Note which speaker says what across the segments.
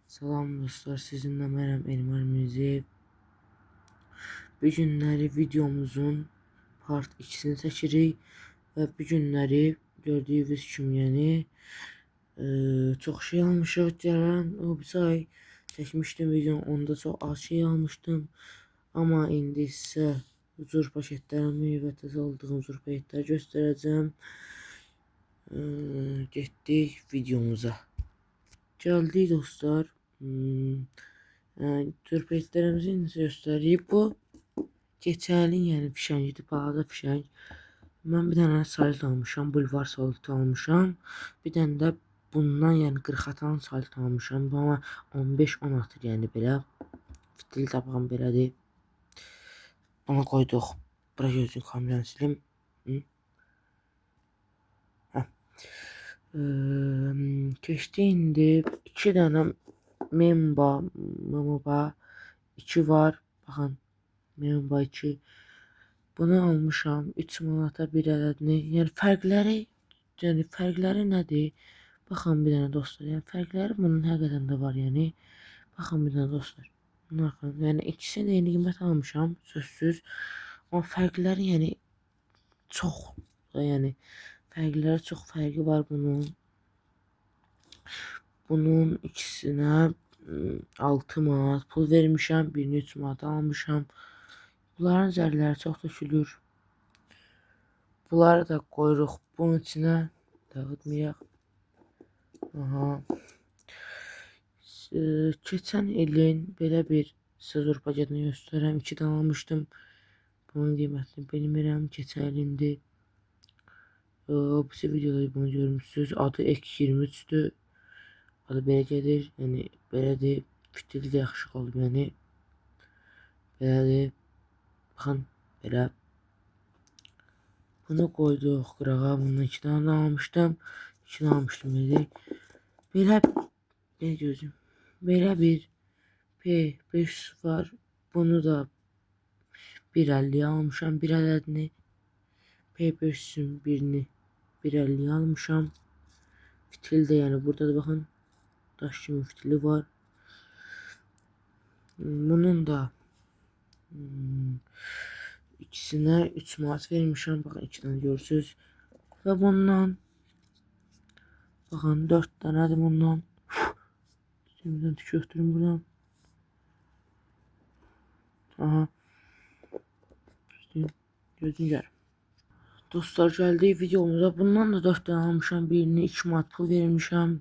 Speaker 1: Salam dostlar, sizinlə mənəm Elmar Müziyev. Bu günləri videomuzun part 2'sini çəkirik və bu günləri gördüyünüz kimi çox şey almışıq. Gələn o bir ay çəkmişdim videonu, onda çox az şey almışdım. Amma indi sizə ucuz paketlərimi və təzə aldığım ucuz paketləri göstərəcəm. Getdik videomuza. Gəldik dostlar. Türpetlərimizi göstərib. Bu keçəlin, yəni fişəngidir, balaca fişəng. Mən bir dənə salit almışam, bulvar saliti almışam. Bir dənə də bundan, yəni 40 atan salit almışam. Bu amma 15-16, yəni belə. Fitil tapağım belədir. Ona qoyduq. Bura gözün kameranı silim. Keçdi indi 2 dənə Memba 2 var. Baxın, Memba 2. Bunu almışam 3 manata bir ədədini. Yəni fərqləri nədir? Baxın bir dənə dostlar. Yəni fərqləri bunun həqiqətən də var, yəni. Baxın bir dənə dostlar. Baxın, yəni ikisini eyni qiymət almışam, sözsüz. Amma fərqləri yəni çox, yəni fərqləri çox fərqi var bunun. Bunun ikisinə 6 manat pul vermişəm, birini 3 manat almışam. Bunların zərləri çox tökülür. Bunları da qoyuruq bunun içinə, dağıtmayaq. Keçən ilin belə bir sizə paketini göstərəm. 2 dənə almışdım. Bunun qiymətini bilmirəm, keçən ilindir. Bu videoda bunu görmüşsünüz. Adı X23'dür. Adı belə gedir, yəni belədir. Fitili də yaxşı olub, yəni belədir. Baxın, belə. Bunu qoyduq qırağa. Bundan 2 dənə almışdım. 2 dənə almışdım dedi. Belə gözüm. Belə bir P500 var. Bunu da 1.50 almışam bir ədədini. P500'ün birini 1.50 almışam. Fitil də yəni burada da baxın. Daş kimi fitili var. Bunun da ikisine 3 manat vermişəm. Baxın 2 dənə görürsünüz. Və bundan baxın 4 dənədir bundan. Şimdiden tükürtürüm buradan. Aha. Gözün gəlir. Dostlar, gəldik videomuza. Bundan da 4 dənə almışam. Birini 2 manat pul vermişəm.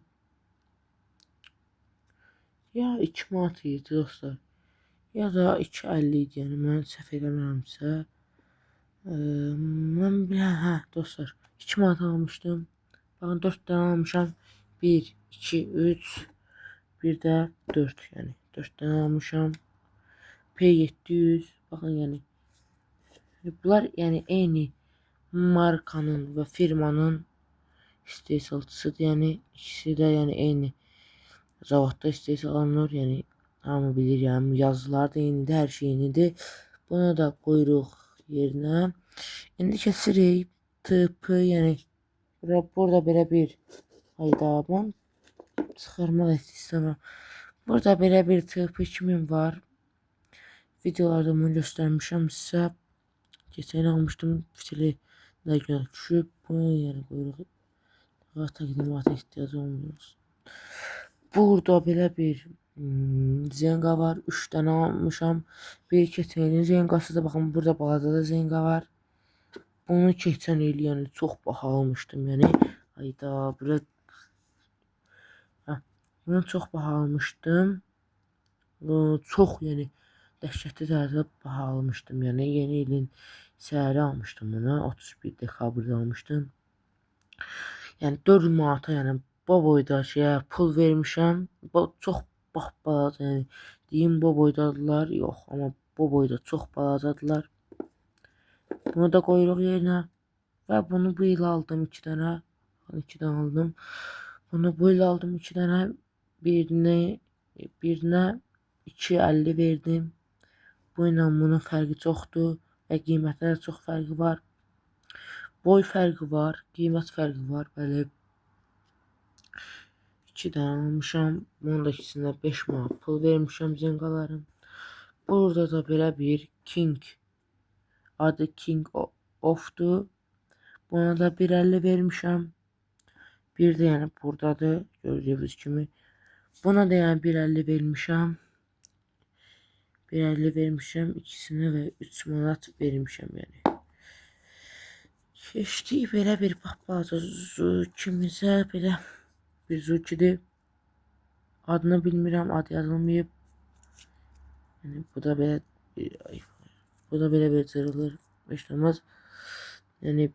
Speaker 1: Ya 2 manat idi dostlar. Ya da 2.50 idi, yəni mən səhv eləmirəmsə. Mən dostlar 2 manat almışdım. Baxın 4 dənə almışam. 1, 2, 3, bir də 4, yəni 4 dənə almışam. P700, baxın yəni. Bunlar yəni eyni markanın və firmanın istehsalçısıdır, yəni ikisi də yəni eyni zavodda istehsal alınır, yəni hamı bilir, yəni yazılar da eynidir, hər şey eynidir. Bunu da qoyuruq yerinə. İndi kəsirik TP, yəni burada belə bir ben çıxarmaq istəmirəm. Burada belə bir TP 2000 var. Videolarda bunu göstərmişəm sizə. Keçən almışdım, fitili nə günə düşüb. Bunu yəni qoyuruq. Təqdimata ehtiyac olmuyor. Burada belə bir Zenga var. 3 dənə almışam. Bir keçən ilin Zengası da baxın, burada balaca da Zenga var. Bunu keçən il yəni çox baha almışdım, yəni ayda burada bunu çox baha almışdım. Çox yəni dəhşətli dərəcədə baha almışdım. Yəni yeni ilin səhəri almışdım bunu. 31 dekabrda almışdım. Yəni 4 manata, yəni bu boyda şeyə pul vermişəm. Çox balaca, yəni deyim bu boydadılar, yox, amma bu boyda çox balacadılar. Bunu da qoyuruq yerinə və bunu bu il aldım 2 dənə. 2 dənə aldım. Bunu bu il aldım 2 dənə. Birinə 2.50 verdim. Bu ilə bunun fərqi çoxdur və qiymətlər çox fərqi var. Boy fərqi var, qiymət fərqi var, bəli. 2 dənə almışam. Bunun da ikisində 5 manat pul vermişəm zenqaların. Burada da belə bir King, adı King of'dur. Buna da 1.50 vermişəm. Bir de yani buradadır gördüğünüz kimi. Buna da yani 1.50 vermişəm. 1.50 vermişəm ikisini ve 3 manat vermişəm yani. Keçdik belə bir balaca zukimizə, belə bir zukidir. Adını bilmirəm, ad yazılmayıb. Yani bu da belə bu da belə bir cırılır. Heç olmaz. Yani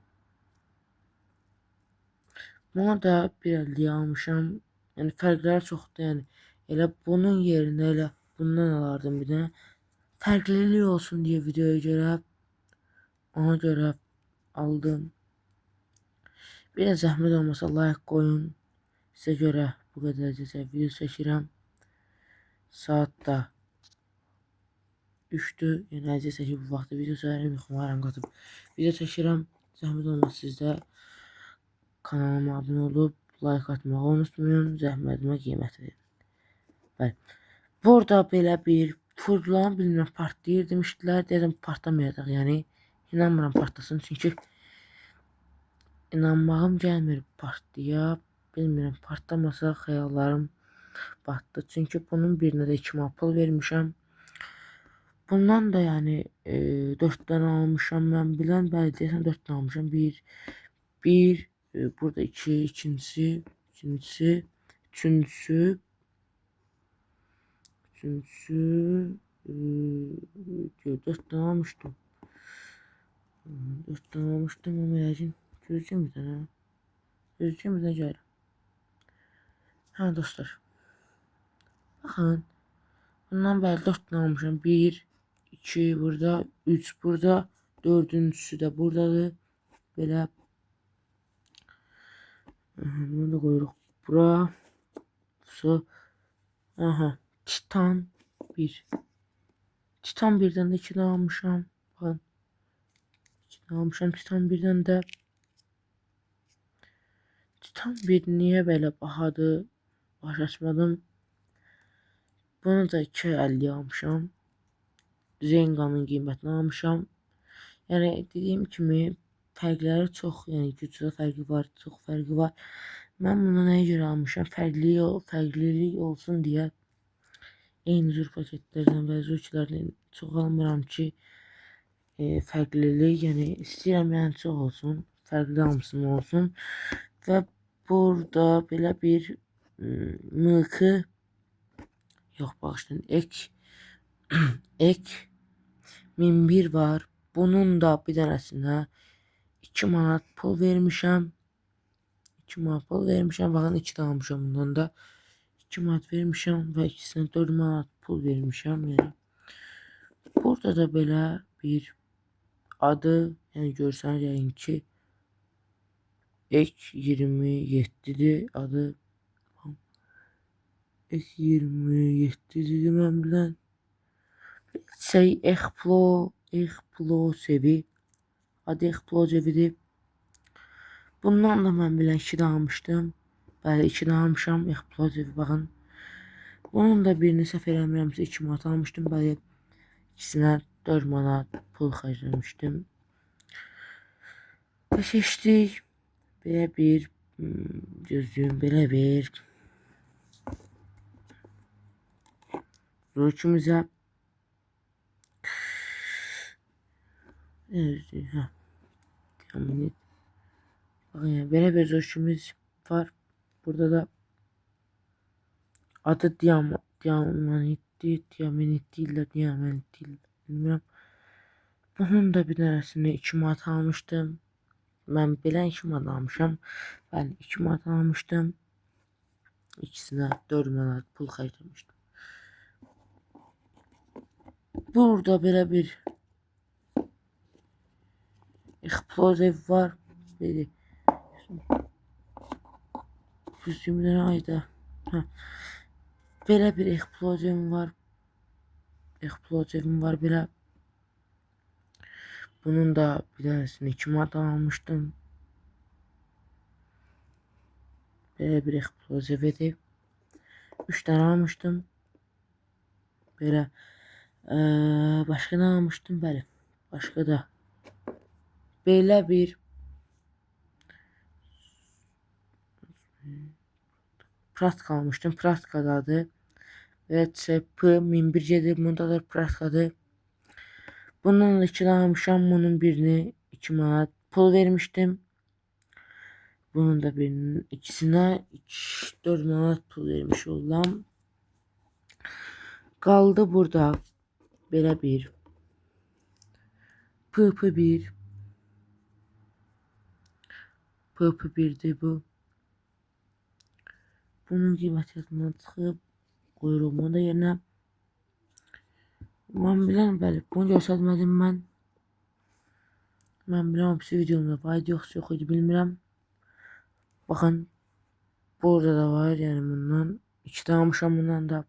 Speaker 1: buna da 1.50 almışam. Yani fərqləri çoxdur yani. Elə bunun yerine elə bundan alardım bir dənə. Fərqlilik olsun diye videoya görə ona görə aldım. Bir də zəhmət olmasa like qoyun. Sizə görə bu qədərcə video çəkirəm. Saat da 3'dür. Yəni əziz ki bu vaxtda video çəkirəm, yuxumaram qatıb video çəkirəm. Zəhmət olmasa sizdə kanalıma abunə olub like atmağı unutmayın. Zəhmətimə qiymət verin. Bəli. Burada belə bir fırlan bilmirəm partlayır demişdilər. Dedim partlamayacaq yəni. İnanmıram partlasın çünki inanmağım gəlmir partlaya. Bilmirəm partlamasa xəyallarım batdı. Çünki bunun birinə də 2 manat pul vermişəm. Bundan da yəni 4 dənə almışam mən bilən. Bəli deyəsən 4 dənə almışam. Bir burada 2, ikincisi, üçüncüsü 4 tane almıştım. 4 tane almıştım ama yəqin gözcüm bir tane. Gözcüm bir tane gəlir. Hə dostlar. Baxın. Bundan bəri 4 tane almışam. 1, 2 burada, 3 burada, 4-cüsü də buradadır. Belə. Bunu da qoyuruq bura. Aha. Titan 1. Titan 1'dən də 2 tane almışam. Baxın. 2 tane almışam Titan 1'dən də. Titan 1 niyə belə bahadır? Başa açmadım. Bunu da 2.50 almışam. Zenqanın qiymətini almışam. Yəni dediyim kimi fərqləri çox, yəni gücdə fərqi var, çox fərqi var. Mən bunu nəyə görə almışam? Fərqlilik olsun deyə eyni cür paketlərdən və zukilərdən çox almıram ki, fərqlilik, yəni istəyirəm yəni çox olsun, fərqli hamısının olsun. Və burada belə bir mılkı yox bağışlayın, ek 1001 var. Bunun da bir dənəsinə 2 manat pul vermişəm. 2 manat pul vermişəm. Baxın 2 tane almışam bundan da. 2 manat vermişəm və ikisinə 4 manat pul vermişəm. Yəni burada da belə bir adı, yəni görsəniz yəqin ki Ek 27'dir adı. Ek 27'dir mən bilən. Explosive. Adı Explosive'dir. Bundan da mən bilən 2 tane almışdım. Bəli 2 tane almışam Explosive baxın. Bunun da birini səhv eləmirəmsə 2 manat almışdım. Bəli ikisinə 4 manat pul xərcləmişdim. Və seçdik. Belə bir gözlüyüm, belə bir zokimizə bakın yani belə bir zokimiz var. Burada da adı diamanit deyirlər, bilmirəm. Bunun da bir dənəsini 2 manat almışdım. Mən bilən 2 manat almışam. Bəli 2 manat almışdım. İkisinə 4 manat pul xərcləmişdim. Burada belə bir Explosive var. Böyle Füzümden ayda. Belə bir Explosive var. Explosive var belə. Bunun da bir tanesini 2 manat almıştım. Belə bir Explosive'dir. 3 tane almıştım. Böyle başka ne almıştım? Bəli. Başka da belə bir pratka almıştım. Pratkadadır. Ve çöpü 1001 bunda da pratkadır. Bunun için almışam. Bunun birini 2 manat pul vermiştim. Bunun da birinin ikisine 4 manat pul vermiş oldum. Kaldı burada belə bir PP1 PP1'dir bu. Bunun qiyməti yadımdan çıxıb. Quyruğumu da yerinə. Mən bilən bəli, bunu göstərmədim mən. Mən bilən hepsi videomda var idi, yoxsa yox idi bilmirəm. Baxın, burada da var, yəni bundan 2 tane almışam bundan da.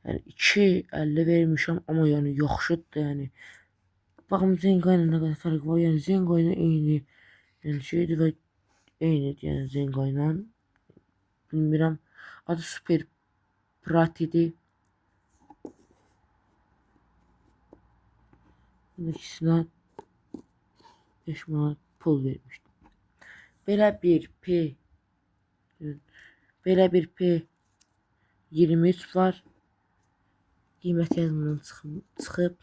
Speaker 1: Yəni 2.50 vermişəm, amma yəni yaxşıdır yəni. Baxın Zenga ilə nə qədər fərq var, yəni Zenga ilə eyni, yəni şeydir və eynidir, yəni Zenga ilə. Bilmirəm, adı Super Prat idi. İkisine 5 manat pul vermiştim. Belə bir P23 var. Qiymət yazımından çıxıb.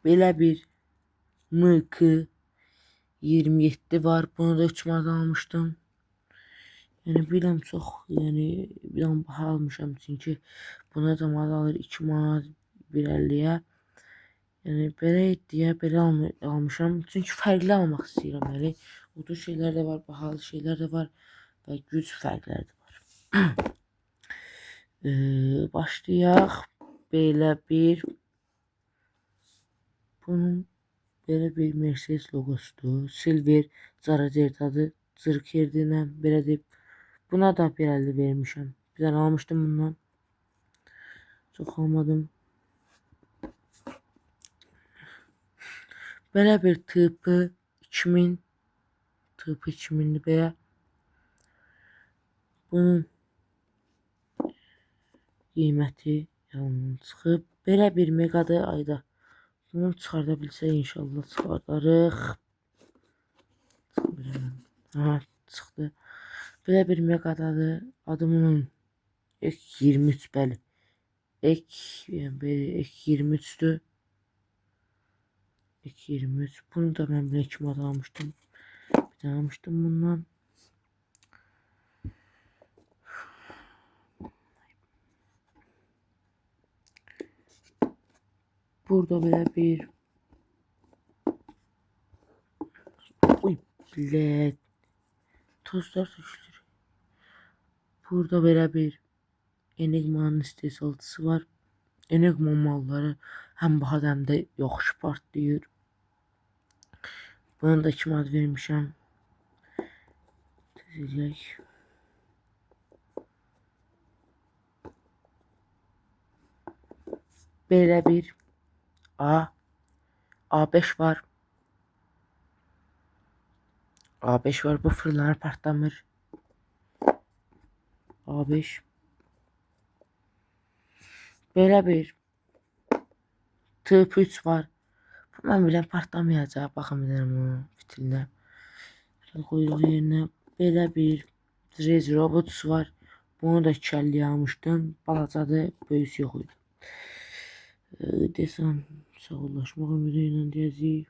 Speaker 1: Belə bir MK27 var. Bunu da 3 manat almıştım. Yəni biləm çox, yəni biləm baha almışam çünki buna da mal alır 2 manat 1.50-yə. Yəni belə deyə belə almışam çünki fərqli almaq istəyirəm. Yəni ucuz şeylər də var, bahalı şeylər də var və güc fərqləri də var. Başlayaq. Belə bir bunun belə bir Mercedes logosudur. Silver Zaracerdadır. Zırk yerdinə belə deyib. Buna da 1.50 vermişəm. Bir tane almıştım bundan. Çok almadım. Böyle bir tıpı 2000 tıpı 2000'li veya bunun qiyməti yanından çıxıb. Belə bir megadır ayda. Bunu çıxarda bilsə inşallah çıxardarıq. Ha, çıxdı. Belə bir megadadır. Adımın Ek23 bəli. Ek23'tü. Ek23. Bunu da ben bile 2 manat almıştım. Bir tane almıştım bundan. Burada böyle bir bilet tostlar düştür. Burada böyle bir Enigma'nın istehsaltısı var. Enigma malları hem bahadır hem de yaxşı partlayır. Bunu da 2 manat vermişəm. Tezəcək. Belə bir A5 var. A5 var, bu fırlanır, partlamır. A5. Belə bir T3 var. Mən bilən partlamayacaq. Baxın bilirəm onu fitilinə. Qoyduğu yerinə belə bir Rez Robots var. Bunu da 2.50 almışdım. Balacadır, böyüsü yox idi. Desəm sağollaşmaq ümidi ilə deyəcəyik.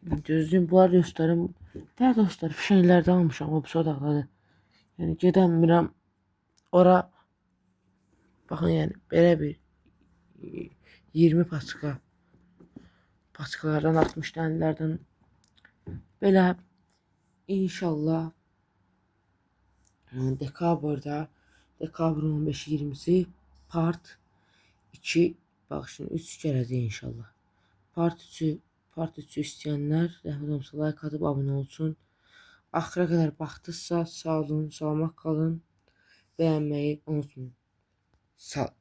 Speaker 1: Gözlüyüm, bunları göstərim. Değerli dostlar, fişənglərdə almışam, o sodaqdadır. Yəni gedəmirəm ora. Baxın, yəni belə bir 20 paçkalardan 60 dənələrdən belə inşallah dekabrın 15-20'si part 2 bax şimdi 3 gələcək inşallah. Part 3 istəyənlər rəhmət olmasa like atıb abunə olsun. Axıra qədər baxdısa sağ olun, salamat qalın. Beğenmeyi unutmayın. Sağ